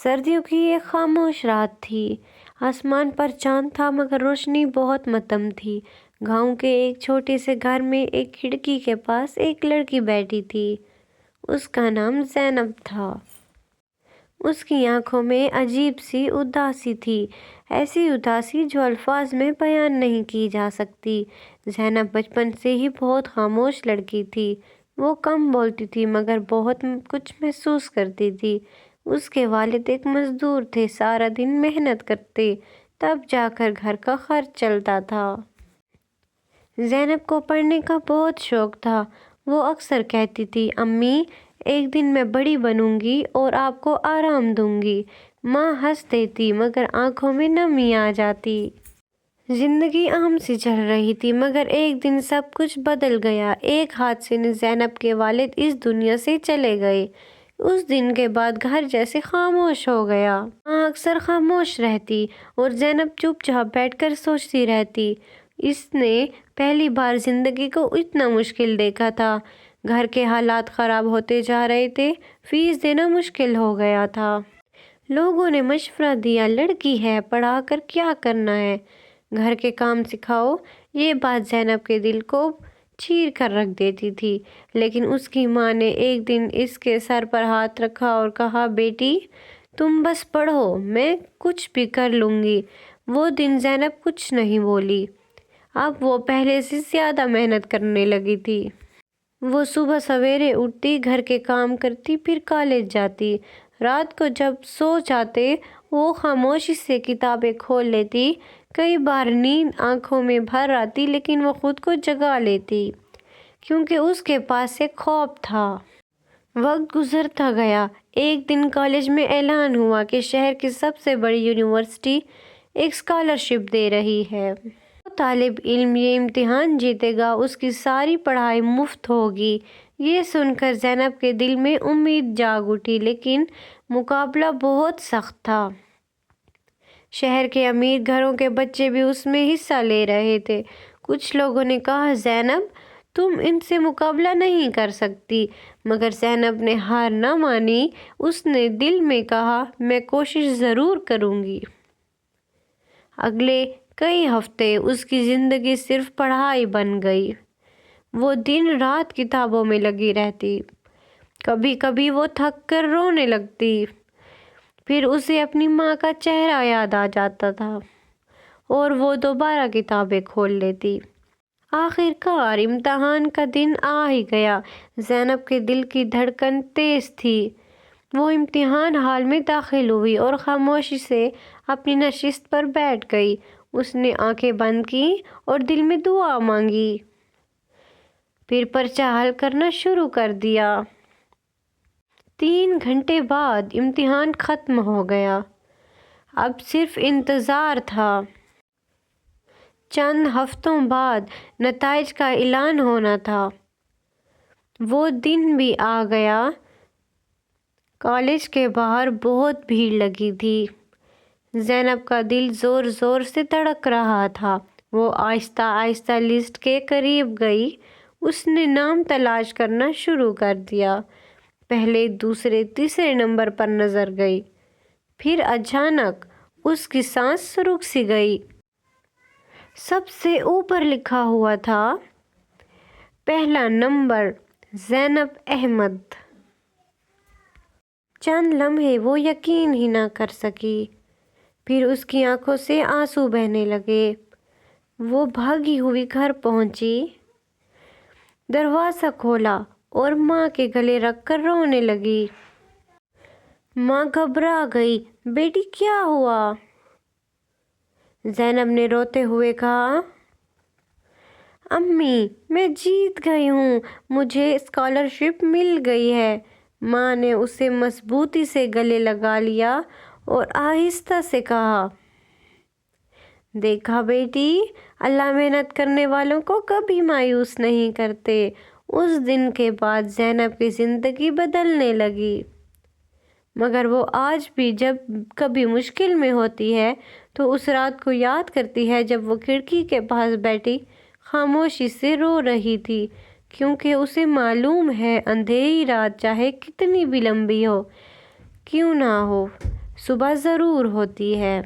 سردیوں کی ایک خاموش رات تھی۔ آسمان پر چاند تھا مگر روشنی بہت مدھم تھی۔ گاؤں کے ایک چھوٹے سے گھر میں ایک کھڑکی کے پاس ایک لڑکی بیٹھی تھی۔ اس کا نام زینب تھا۔ اس کی آنکھوں میں عجیب سی اداسی تھی، ایسی اداسی جو الفاظ میں بیان نہیں کی جا سکتی۔ زینب بچپن سے ہی بہت خاموش لڑکی تھی۔ وہ کم بولتی تھی مگر بہت کچھ محسوس کرتی تھی۔ اس کے والد ایک مزدور تھے، سارا دن محنت کرتے، تب جا کر گھر کا خرچ چلتا تھا۔ زینب کو پڑھنے کا بہت شوق تھا۔ وہ اکثر کہتی تھی، امی ایک دن میں بڑی بنوں گی اور آپ کو آرام دوں گی۔ ماں ہنس دیتی مگر آنکھوں میں نمی آ جاتی۔ زندگی عام سی چل رہی تھی مگر ایک دن سب کچھ بدل گیا۔ ایک حادثے نے زینب کے والد اس دنیا سے چلے گئے۔ اس دن کے بعد گھر جیسے خاموش ہو گیا۔ ماں اکثر خاموش رہتی اور زینب چپ چاپ بیٹھ کر سوچتی رہتی۔ اس نے پہلی بار زندگی کو اتنا مشکل دیکھا تھا۔ گھر کے حالات خراب ہوتے جا رہے تھے، فیس دینا مشکل ہو گیا تھا۔ لوگوں نے مشورہ دیا، لڑکی ہے، پڑھا کر کیا کرنا ہے، گھر کے کام سکھاؤ۔ یہ بات زینب کے دل کو چیر کر رکھ دیتی تھی، لیکن اس کی ماں نے ایک دن اس کے سر پر ہاتھ رکھا اور کہا، بیٹی تم بس پڑھو، میں کچھ بھی کر لوں گی۔ وہ دن زینب کچھ نہیں بولی۔ اب وہ پہلے سے زیادہ محنت کرنے لگی تھی۔ وہ صبح سویرے اٹھتی، گھر کے کام کرتی، پھر کالج جاتی۔ رات کو جب سو جاتے وہ خاموشی سے کتابیں کھول لیتی۔ کئی بار نیند آنکھوں میں بھر آتی لیکن وہ خود کو جگا لیتی کیونکہ اس کے پاس ایک خواب تھا۔ وقت گزرتا گیا۔ ایک دن کالج میں اعلان ہوا کہ شہر کی سب سے بڑی یونیورسٹی ایک اسکالرشپ دے رہی ہے۔ جو طالب علم یہ امتحان جیتے گا اس کی ساری پڑھائی مفت ہوگی۔ یہ سن کر زینب کے دل میں امید جاگ اٹھی، لیکن مقابلہ بہت سخت تھا۔ شہر کے امیر گھروں کے بچے بھی اس میں حصہ لے رہے تھے۔ کچھ لوگوں نے کہا، زینب تم ان سے مقابلہ نہیں کر سکتی، مگر زینب نے ہار نہ مانی۔ اس نے دل میں کہا، میں کوشش ضرور کروں گی۔ اگلے کئی ہفتے اس کی زندگی صرف پڑھائی بن گئی۔ وہ دن رات کتابوں میں لگی رہتی۔ کبھی کبھی وہ تھک کر رونے لگتی، پھر اسے اپنی ماں کا چہرہ یاد آ جاتا تھا اور وہ دوبارہ کتابیں کھول لیتی۔ آخر کار امتحان کا دن آ ہی گیا۔ زینب کے دل کی دھڑکن تیز تھی۔ وہ امتحان ہال میں داخل ہوئی اور خاموشی سے اپنی نشست پر بیٹھ گئی۔ اس نے آنکھیں بند کیں اور دل میں دعا مانگی، پھر پرچہ حل کرنا شروع کر دیا۔ 3 گھنٹے بعد امتحان ختم ہو گیا۔ اب صرف انتظار تھا۔ چند ہفتوں بعد نتائج کا اعلان ہونا تھا۔ وہ دن بھی آ گیا۔ کالج کے باہر بہت بھیڑ لگی تھی۔ زینب کا دل زور زور سے دھڑک رہا تھا۔ وہ آہستہ آہستہ لسٹ کے قریب گئی۔ اس نے نام تلاش کرنا شروع کر دیا۔ پہلے، دوسرے، تیسرے نمبر پر نظر گئی۔ پھر اچانک اس کی سانس رک سی گئی۔ سب سے اوپر لکھا ہوا تھا، پہلا نمبر، زینب احمد۔ چند لمحے وہ یقین ہی نہ کر سکی، پھر اس کی آنکھوں سے آنسو بہنے لگے۔ وہ بھاگی ہوئی گھر پہنچی، دروازہ کھولا اور ماں کے گلے رکھ کر رونے لگی۔ ماں گھبرا گئی، بیٹی کیا ہوا؟ زینب نے روتے ہوئے کہا، امی میں جیت گئی ہوں، مجھے اسکالرشپ مل گئی ہے۔ ماں نے اسے مضبوطی سے گلے لگا لیا اور آہستہ سے کہا، دیکھا بیٹی، اللہ محنت کرنے والوں کو کبھی مایوس نہیں کرتے۔ اس دن کے بعد زینب کی زندگی بدلنے لگی، مگر وہ آج بھی جب کبھی مشکل میں ہوتی ہے تو اس رات کو یاد کرتی ہے جب وہ کھڑکی کے پاس بیٹھی خاموشی سے رو رہی تھی، کیونکہ اسے معلوم ہے اندھیری رات چاہے کتنی بھی لمبی ہو کیوں نہ ہو، صبح ضرور ہوتی ہے۔